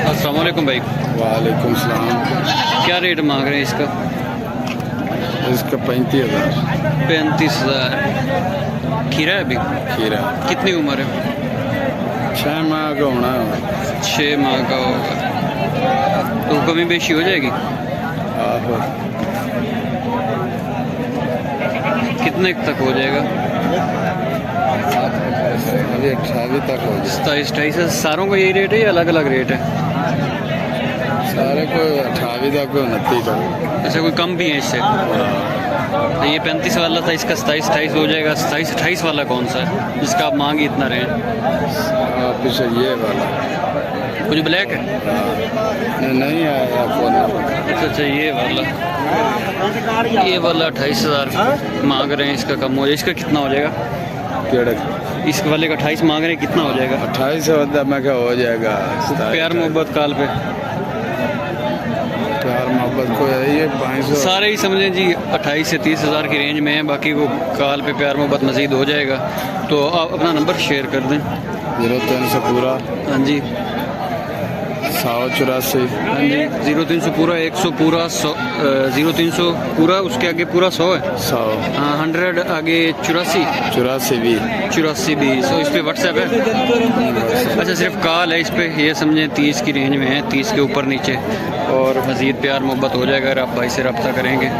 अस्सलाम वालेकुम भाई। वालेकुम सलाम। क्या रेट मांग रहे हैं इसका? इसका 35,000। 35,000। खीरा है अभी? खीरा कितनी उम्र है? 6 माह का होना है। 6 माह का होगा तो कमी बेशी हो जाएगी। आहो कितने तक हो जाएगा? अभी 28 तक हो जाए। 27-28 है। सारों का यही रेट है या अलग अलग रेट है? सारे को 28 तक 29 तक। अच्छा, कोई कम भी है इससे? तो ये 35 वाला था, इसका 27-28 हो जाएगा। 27-28 वाला कौन सा है जिसका आप मांग इतना रहे हैं? पीछे ये वाला कुछ ब्लैक है? नहीं आया कौन। अच्छा, ये वाला 28,000 मांग रहे हैं। इसका कम हो जाए, इसका कितना हो जाएगा? इस वाले का 28 मांग रहे हैं, कितना हो जाएगा? 28 मैं क्या हो जाएगा। प्यार मोहब्बत काल पे प्यार मोहब्बत को ये 500 सारे ही समझें जी 28 से 30,000 की रेंज में है। बाकी को काल पे प्यार मोहब्बत मज़ीद हो जाएगा। तो आप अपना नंबर शेयर कर दें। 0300 पूरा। हाँ जी, 184। हाँ जी, 0300 पूरा, 100 पूरा, 100 0300 पूरा, उसके आगे पूरा 100 है। 100 हाँ, 100 आगे 84 भी। 84 तो इस पे व्हाट्सएप है? अच्छा, सिर्फ कॉल है इस पे। ये समझें 30 की रेंज में है, 30 के ऊपर नीचे, और मज़ीद प्यार मोहब्बत हो जाएगा अगर आप भाई से रब्ता करेंगे।